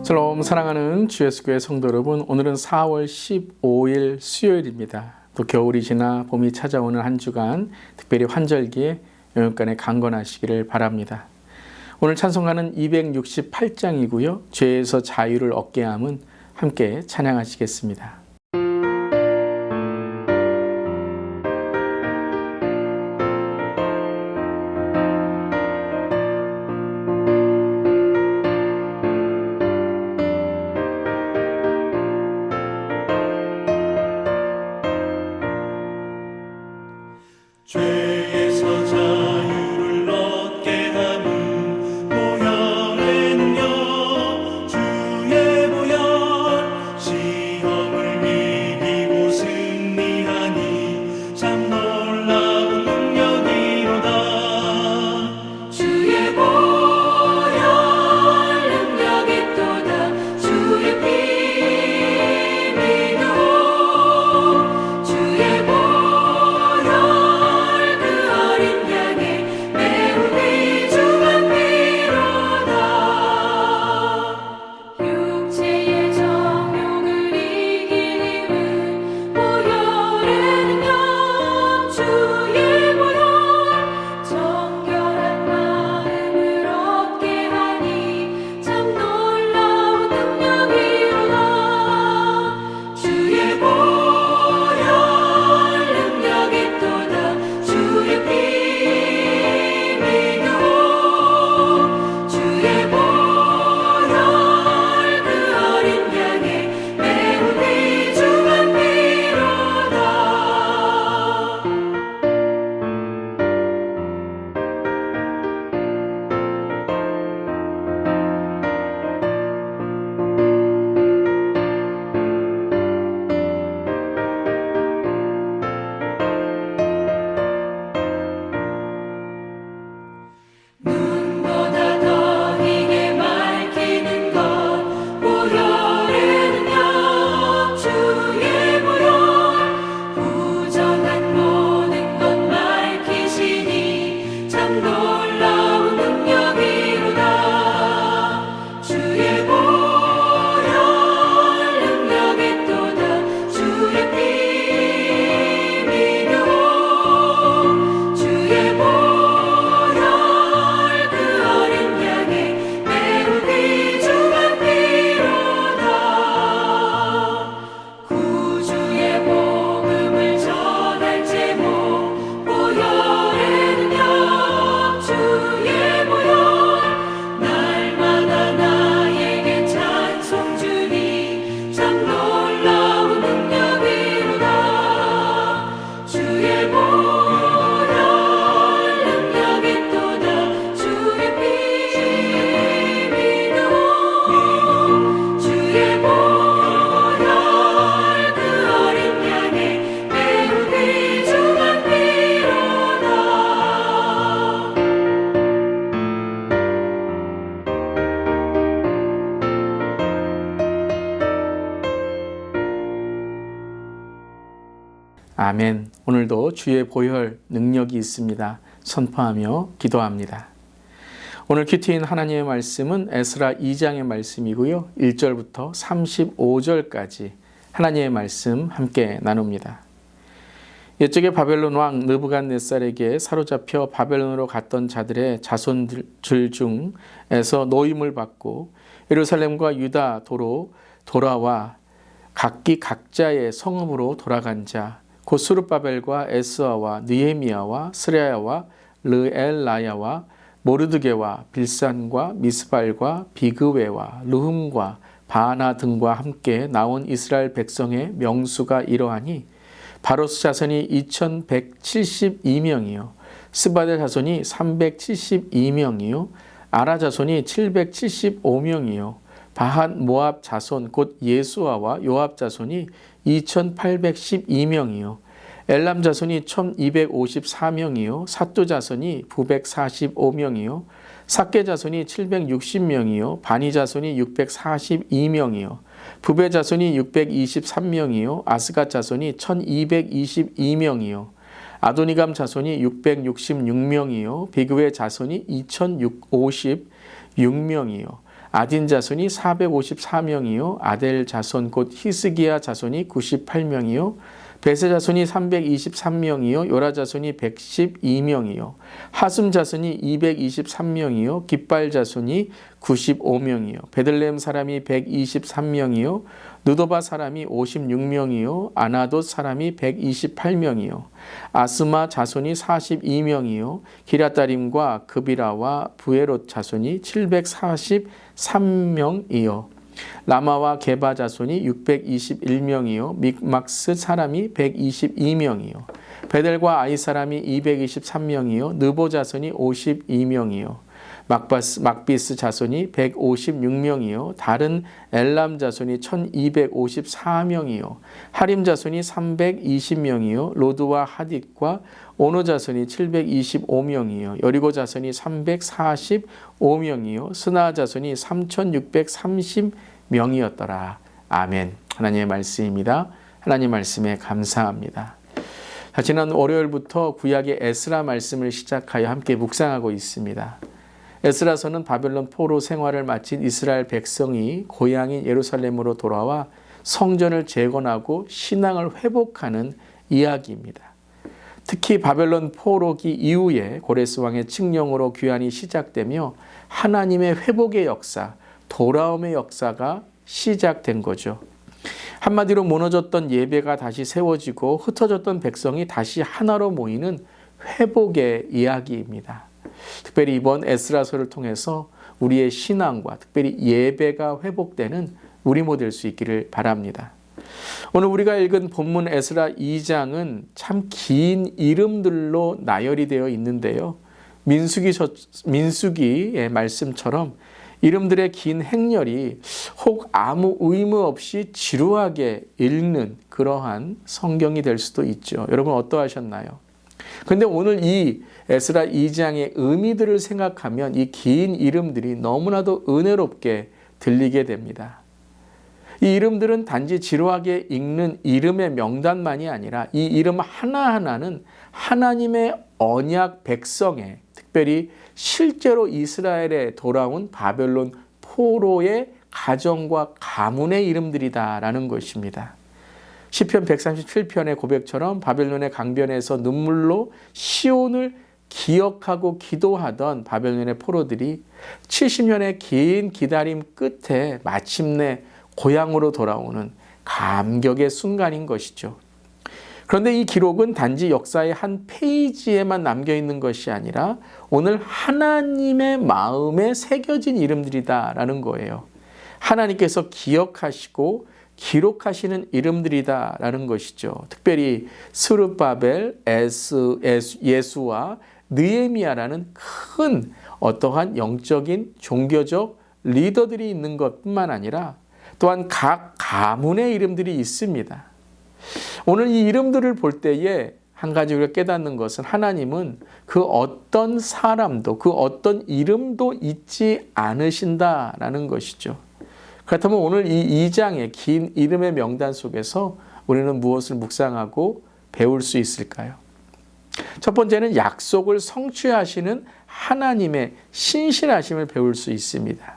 샬롬 사랑하는 주 예수교회 성도 여러분, 오늘은 4월 15일 수요일입니다. 또 겨울이 지나 봄이 찾아오는 한 주간 특별히 환절기에 영육간에 강건하시기를 바랍니다. 오늘 찬송가는 268장이고요. 죄에서 자유를 얻게 함은 함께 찬양하시겠습니다. 죄에서 자유를 얻게 함은 보혈의 능력 주의 보혈 시험을 이기고 승리하니 참 놀라운 능력이로다. 주의 보혈 능력이 또다. 주의 피 믿어 주의 아멘. 오늘도 주의 보혈 능력이 있습니다. 선포하며 기도합니다. 오늘 큐티인 하나님의 말씀은 에스라 2장의 말씀이고요. 1절부터 35절까지 하나님의 말씀 함께 나눕니다. 옛적에 바벨론 왕 느부갓네살에게 사로잡혀 바벨론으로 갔던 자들의 자손들 중에서 노임을 받고 예루살렘과 유다 도로 돌아와 각기 각자의 성읍으로 돌아간 자, 곧 스룹바벨과 에스아와 느헤미야와 스레야와 르엘라야와 모르드게와 빌산과 미스발과 비그웨와 르흠과 바나 등과 함께 나온 이스라엘 백성의 명수가 이러하니 바로스 자손이 2172명이요 스바델 자손이 372명이요 아라 자손이 775명이요 바한 모압 자손 곧 예수아와 요압 자손이 2812명이요 엘람 자손이 1254명이요 삿두 자손이 945명이요 삭게 자손이 760명이요 바니 자손이 642명이요 부베 자손이 623명이요 아스갓 자손이 1222명이요 아도니감 자손이 666명이요 비그웨 자손이 2056명이요 아딘 자손이 454명이요 아델 자손 곧 히스기야 자손이 98명이요 베세 자손이 323명이요 요라 자손이 112명이요 하숨 자손이 223명이요 깃발 자손이 95명이요 베들레헴 사람이 123명이요 느도바 사람이 56명이요 아나돗 사람이 128명이요 아스마 자손이 42명이요 기럇다림과 그비라와 부에롯 자손이 743명이요 라마와 게바 자손이 621명이요 믹막스 사람이 122명이요 베델과 아이 사람이 223명이요 느보 자손이 52명이요 막비스 자손이 156명이요 다른 엘람 자손이 1254명이요 하림 자손이 320명이요 로드와 하딧과 오노 자손이 725명이요 여리고 자손이 345명이요 스나 자손이 3630명이었더라. 아멘. 하나님의 말씀입니다. 하나님 말씀에 감사합니다. 지난 월요일부터 구약의 에스라 말씀을 시작하여 함께 묵상하고 있습니다. 에스라서는 바벨론 포로 생활을 마친 이스라엘 백성이 고향인 예루살렘으로 돌아와 성전을 재건하고 신앙을 회복하는 이야기입니다. 특히 바벨론 포로기 이후에 고레스 왕의 칙령으로 귀환이 시작되며 하나님의 회복의 역사, 돌아옴의 역사가 시작된 거죠. 한마디로 무너졌던 예배가 다시 세워지고 흩어졌던 백성이 다시 하나로 모이는 회복의 이야기입니다. 특별히 이번 에스라서를 통해서 우리의 신앙과 특별히 예배가 회복되는 우리 모 될 수 있기를 바랍니다. 오늘 우리가 읽은 본문 에스라 2장은 참 긴 이름들로 나열이 되어 있는데요. 민수기의 말씀처럼 이름들의 긴 행렬이 혹 아무 의무 없이 지루하게 읽는 그러한 성경이 될 수도 있죠. 여러분 어떠하셨나요? 그런데 오늘 이 에스라 2장의 의미들을 생각하면 이 긴 이름들이 너무나도 은혜롭게 들리게 됩니다. 이 이름들은 단지 지루하게 읽는 이름의 명단만이 아니라 이 이름 하나하나는 하나님의 언약 백성의 특별히 실제로 이스라엘에 돌아온 바벨론 포로의 가정과 가문의 이름들이다라는 것입니다. 시편 137편의 고백처럼 바벨론의 강변에서 눈물로 시온을 기억하고 기도하던 바벨론의 포로들이 70년의 긴 기다림 끝에 마침내 고향으로 돌아오는 감격의 순간인 것이죠. 그런데 이 기록은 단지 역사의 한 페이지에만 남겨있는 것이 아니라 오늘 하나님의 마음에 새겨진 이름들이다라는 거예요. 하나님께서 기억하시고 기록하시는 이름들이다라는 것이죠. 특별히 스룹바벨, 예수와 느헤미야라는 큰 어떠한 영적인 종교적 리더들이 있는 것뿐만 아니라 또한 각 가문의 이름들이 있습니다. 오늘 이 이름들을 볼 때에 한 가지 우리가 깨닫는 것은 하나님은 그 어떤 사람도 그 어떤 이름도 잊지 않으신다라는 것이죠. 그렇다면 오늘 이 2장의 긴 이름의 명단 속에서 우리는 무엇을 묵상하고 배울 수 있을까요? 첫 번째는 약속을 성취하시는 하나님의 신실하심을 배울 수 있습니다.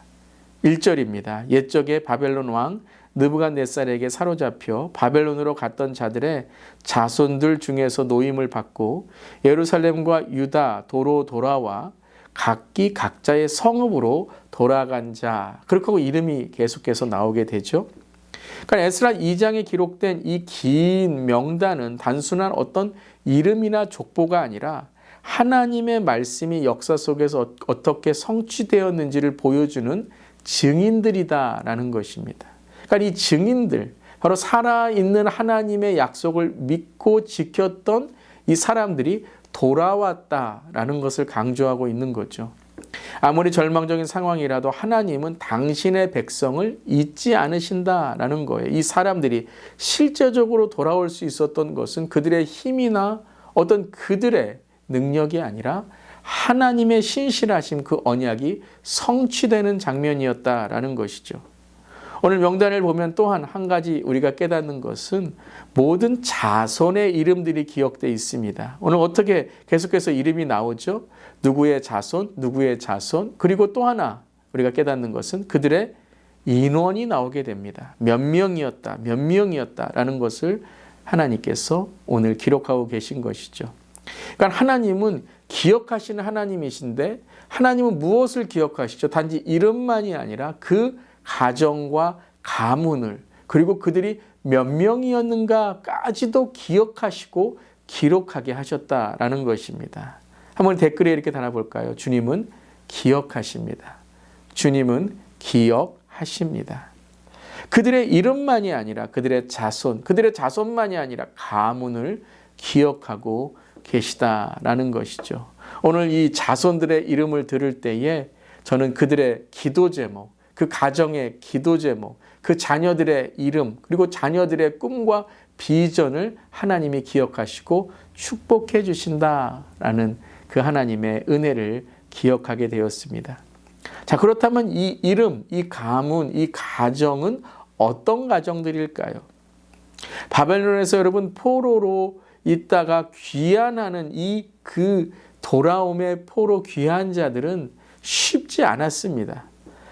1절입니다. 옛적에 바벨론 왕 느부갓네살에게 사로잡혀 바벨론으로 갔던 자들의 자손들 중에서 노임을 받고 예루살렘과 유다 도로 돌아와 각기 각자의 성읍으로 돌아간 자. 그렇게 하고 이름이 계속해서 나오게 되죠. 그러니까 에스라 2장에 기록된 이 긴 명단은 단순한 어떤 이름이나 족보가 아니라 하나님의 말씀이 역사 속에서 어떻게 성취되었는지를 보여주는 증인들이다라는 것입니다. 그러니까 이 증인들, 바로 살아있는 하나님의 약속을 믿고 지켰던 이 사람들이 돌아왔다라는 것을 강조하고 있는 거죠. 아무리 절망적인 상황이라도 하나님은 당신의 백성을 잊지 않으신다라는 거예요. 이 사람들이 실제적으로 돌아올 수 있었던 것은 그들의 힘이나 어떤 그들의 능력이 아니라 하나님의 신실하심 그 언약이 성취되는 장면이었다라는 것이죠. 오늘 명단을 보면 또한 한 가지 우리가 깨닫는 것은 모든 자손의 이름들이 기억되어 있습니다. 오늘 어떻게 계속해서 이름이 나오죠? 누구의 자손, 누구의 자손, 그리고 또 하나 우리가 깨닫는 것은 그들의 인원이 나오게 됩니다. 몇 명이었다, 몇 명이었다라는 것을 하나님께서 오늘 기록하고 계신 것이죠. 그러니까 하나님은 기억하시는 하나님이신데 하나님은 무엇을 기억하시죠? 단지 이름만이 아니라 그 가정과 가문을 그리고 그들이 몇 명이었는가까지도 기억하시고 기록하게 하셨다라는 것입니다. 한번 댓글에 이렇게 달아볼까요? 주님은 기억하십니다. 주님은 기억하십니다. 그들의 이름만이 아니라 그들의 자손만이 아니라 가문을 기억하고 계시다라는 것이죠. 오늘 이 자손들의 이름을 들을 때에 저는 그들의 기도 제목, 그 가정의 기도 제목, 그 자녀들의 이름, 그리고 자녀들의 꿈과 비전을 하나님이 기억하시고 축복해 주신다라는 그 하나님의 은혜를 기억하게 되었습니다. 자, 그렇다면 이 이름, 이 가문, 이 가정은 어떤 가정들일까요? 바벨론에서 여러분 포로로 있다가 귀환하는 그 돌아옴의 포로 귀한 자들은 쉽지 않았습니다.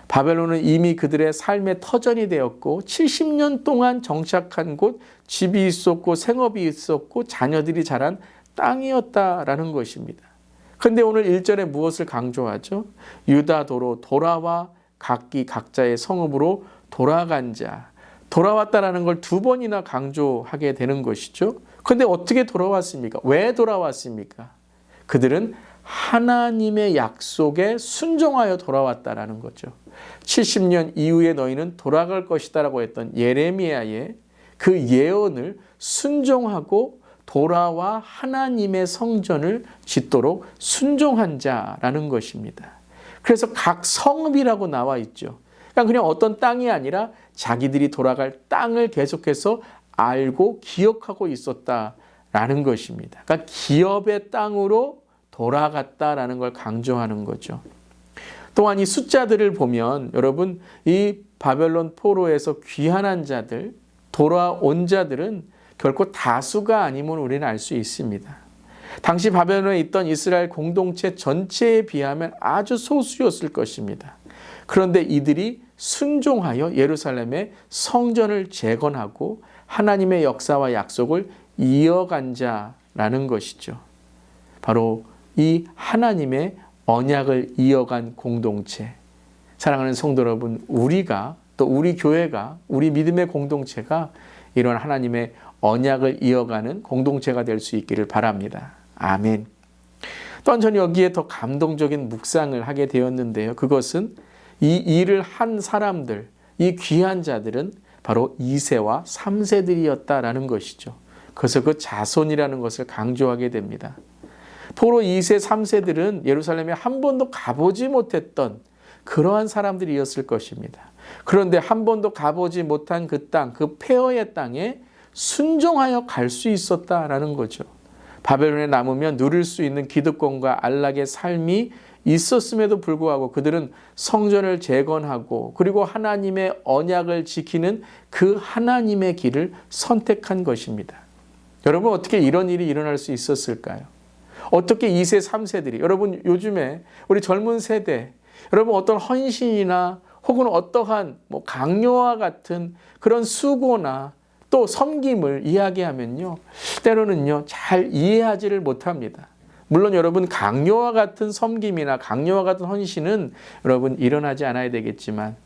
바벨론은 이미 그들의 삶의 터전이 되었고 70년 동안 정착한 곳, 집이 있었고 생업이 있었고 자녀들이 자란 땅이었다라는 것입니다. 그런데 오늘 1절에 무엇을 강조하죠? 유다도로 돌아와 각자의 성읍으로 돌아간 자. 돌아왔다라는 걸 2번이나 강조하게 되는 것이죠. 그런데 어떻게 돌아왔습니까? 왜 돌아왔습니까? 그들은 하나님의 약속에 순종하여 돌아왔다라는 거죠. 70년 이후에 너희는 돌아갈 것이다라고 했던 예레미야의 그 예언을 순종하고 돌아와 하나님의 성전을 짓도록 순종한 자라는 것입니다. 그래서 각 성읍이라고 나와 있죠. 그러니까 그냥 어떤 땅이 아니라 자기들이 돌아갈 땅을 계속해서 알고 기억하고 있었다라는 것입니다. 그러니까 기업의 땅으로 돌아갔다라는 걸 강조하는 거죠. 또한 이 숫자들을 보면 여러분 이 바벨론 포로에서 귀환한 자들, 돌아온 자들은 결코 다수가 아님을 우리는 알 수 있습니다. 당시 바벨론에 있던 이스라엘 공동체 전체에 비하면 아주 소수였을 것입니다. 그런데 이들이 순종하여 예루살렘의 성전을 재건하고 하나님의 역사와 약속을 이어간 자라는 것이죠. 바로 이 하나님의 언약을 이어간 공동체. 사랑하는 성도 여러분, 우리가 또 우리 교회가 우리 믿음의 공동체가 이런 하나님의 언약을 이어가는 공동체가 될 수 있기를 바랍니다. 아멘. 또한 저는 여기에 더 감동적인 묵상을 하게 되었는데요. 그것은 이 일을 한 사람들, 이 귀한 자들은 바로 2세와 3세들이었다라는 것이죠. 그래서 그 자손이라는 것을 강조하게 됩니다. 포로 2세, 3세들은 예루살렘에 한 번도 가보지 못했던 그러한 사람들이었을 것입니다. 그런데 한 번도 가보지 못한 그 땅, 그 폐허의 땅에 순종하여 갈 수 있었다라는 거죠. 바벨론에 남으면 누릴 수 있는 기득권과 안락의 삶이 있었음에도 불구하고 그들은 성전을 재건하고 그리고 하나님의 언약을 지키는 그 하나님의 길을 선택한 것입니다. 여러분 어떻게 이런 일이 일어날 수 있었을까요? 어떻게 2세, 3세들이 여러분 요즘에 우리 젊은 세대 여러분 어떤 헌신이나 혹은 어떠한 강요와 같은 그런 수고나 또 섬김을 이야기하면요 때로는요 잘 이해하지를 못합니다. 물론 여러분 강요와 같은 섬김이나 강요와 같은 헌신은 여러분 일어나지 않아야 되겠지만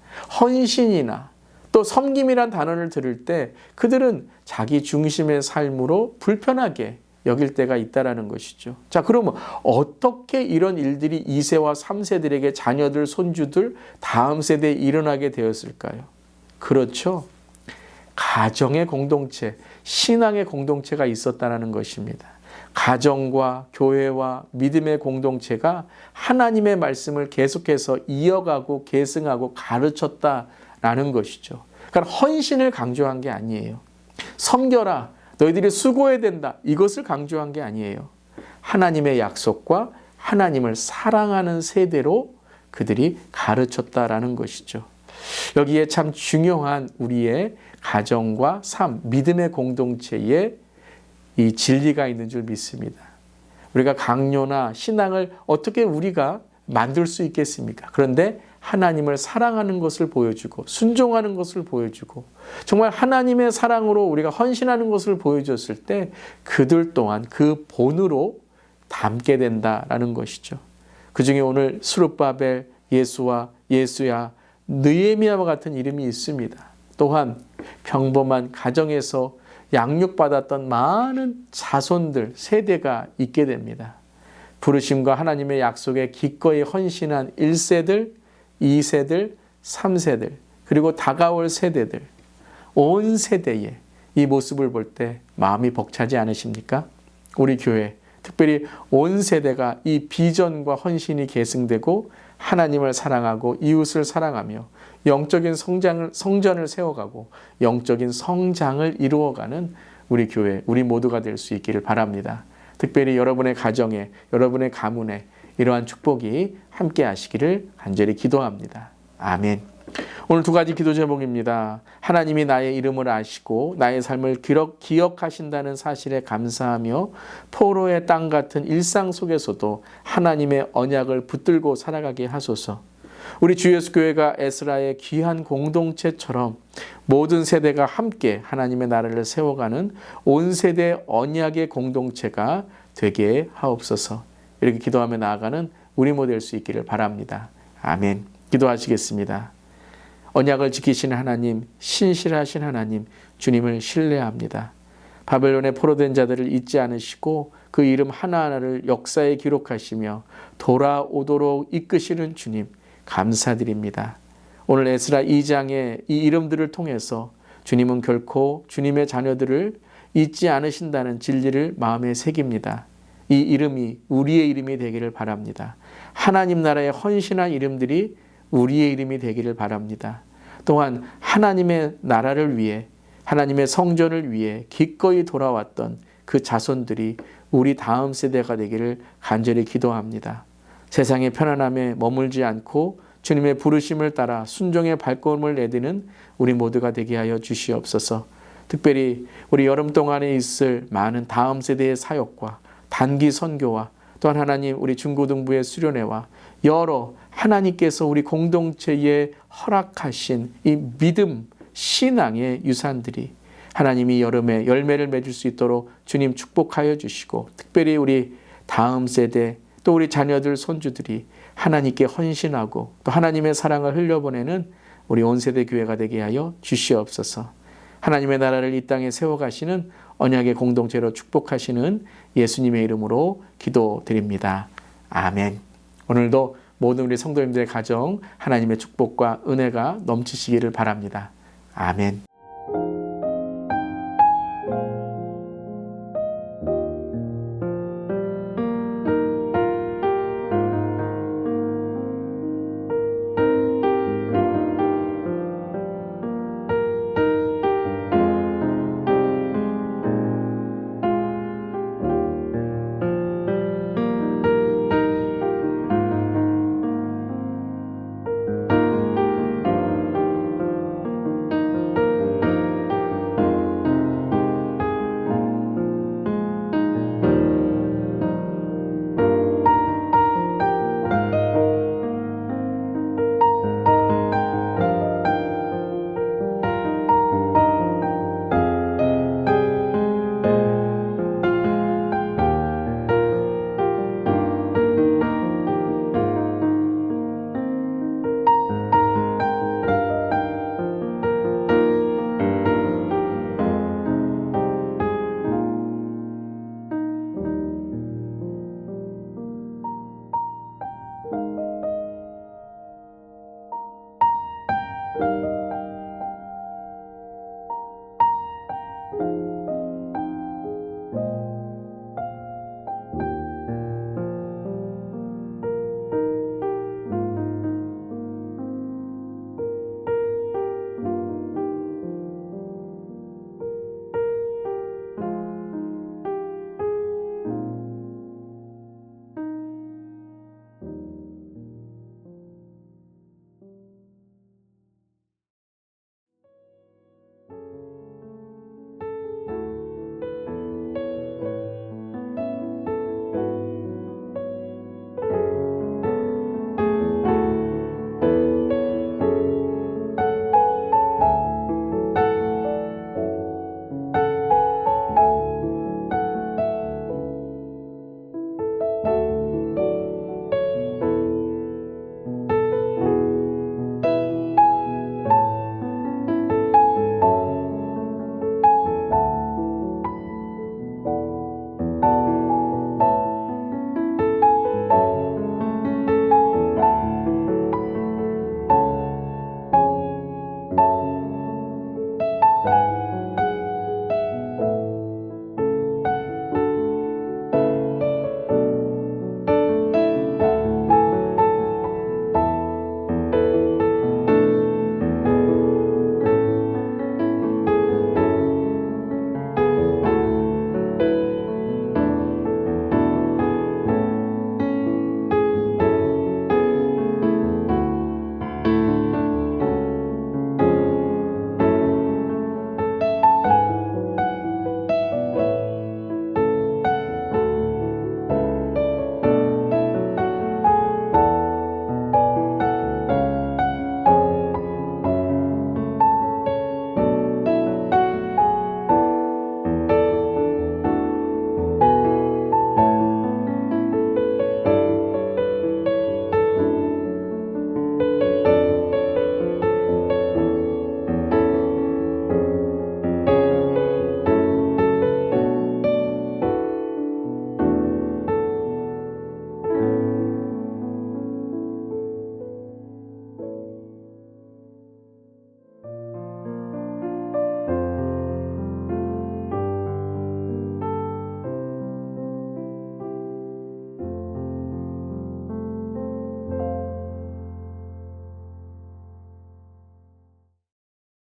헌신이나 또 섬김이란 단어를 들을 때 그들은 자기 중심의 삶으로 불편하게 여길 때가 있다라는 것이죠. 자, 그러면 어떻게 이런 일들이 2세와 3세들에게 자녀들, 손주들, 다음 세대에 일어나게 되었을까요? 그렇죠. 가정의 공동체, 신앙의 공동체가 있었다는 것입니다. 가정과 교회와 믿음의 공동체가 하나님의 말씀을 계속해서 이어가고 계승하고 가르쳤다라는 것이죠. 그러니까 헌신을 강조한 게 아니에요. 섬겨라, 너희들이 수고해야 된다, 이것을 강조한 게 아니에요. 하나님의 약속과 하나님을 사랑하는 세대로 그들이 가르쳤다라는 것이죠. 여기에 참 중요한 우리의 가정과 삶, 믿음의 공동체에 이 진리가 있는 줄 믿습니다. 우리가 강요나 신앙을 어떻게 우리가 만들 수 있겠습니까? 그런데 하나님을 사랑하는 것을 보여주고 순종하는 것을 보여주고 정말 하나님의 사랑으로 우리가 헌신하는 것을 보여줬을 때 그들 또한 그 본으로 담게 된다라는 것이죠. 그 중에 오늘 스룹바벨, 예수와 예수야, 느헤미야와 같은 이름이 있습니다. 또한 평범한 가정에서 양육받았던 많은 자손들, 세대가 있게 됩니다. 부르심과 하나님의 약속에 기꺼이 헌신한 1세들, 2세들, 3세들, 그리고 다가올 세대들, 온 세대의 이 모습을 볼 때 마음이 벅차지 않으십니까? 우리 교회, 특별히 온 세대가 이 비전과 헌신이 계승되고 하나님을 사랑하고 이웃을 사랑하며 영적인 성전을 세워가고 영적인 성장을 이루어가는 우리 교회, 우리 모두가 될 수 있기를 바랍니다. 특별히 여러분의 가정에, 여러분의 가문에 이러한 축복이 함께 하시기를 간절히 기도합니다. 아멘. 오늘 두 가지 기도 제목입니다. 하나님이 나의 이름을 아시고 나의 삶을 기억하신다는 사실에 감사하며 포로의 땅 같은 일상 속에서도 하나님의 언약을 붙들고 살아가게 하소서. 우리 주 예수 교회가 에스라의 귀한 공동체처럼 모든 세대가 함께 하나님의 나라를 세워가는 온 세대 언약의 공동체가 되게 하옵소서. 이렇게 기도하며 나아가는 우리 모두 될 수 있기를 바랍니다. 아멘. 기도하시겠습니다. 언약을 지키시는 하나님, 신실하신 하나님, 주님을 신뢰합니다. 바벨론의 포로된 자들을 잊지 않으시고 그 이름 하나하나를 역사에 기록하시며 돌아오도록 이끄시는 주님, 감사드립니다. 오늘 에스라 2장의 이 이름들을 통해서 주님은 결코 주님의 자녀들을 잊지 않으신다는 진리를 마음에 새깁니다. 이 이름이 우리의 이름이 되기를 바랍니다. 하나님 나라의 헌신한 이름들이 우리의 이름이 되기를 바랍니다. 또한 하나님의 나라를 위해 하나님의 성전을 위해 기꺼이 돌아왔던 그 자손들이 우리 다음 세대가 되기를 간절히 기도합니다. 세상의 편안함에 머물지 않고 주님의 부르심을 따라 순종의 발걸음을 내디는 우리 모두가 되게 하여 주시옵소서. 특별히 우리 여름 동안에 있을 많은 다음 세대의 사역과 단기 선교와 또한 하나님 우리 중고등부의 수련회와 여러 하나님께서 우리 공동체에 허락하신 이 믿음, 신앙의 유산들이 하나님이 여름에 열매를 맺을 수 있도록 주님 축복하여 주시고 특별히 우리 다음 세대 또 우리 자녀들, 손주들이 하나님께 헌신하고 또 하나님의 사랑을 흘려보내는 우리 온 세대 교회가 되게 하여 주시옵소서. 하나님의 나라를 이 땅에 세워가시는 언약의 공동체로 축복하시는 예수님의 이름으로 기도드립니다. 아멘. 오늘도 모든 우리 성도님들의 가정 하나님의 축복과 은혜가 넘치시기를 바랍니다. 아멘.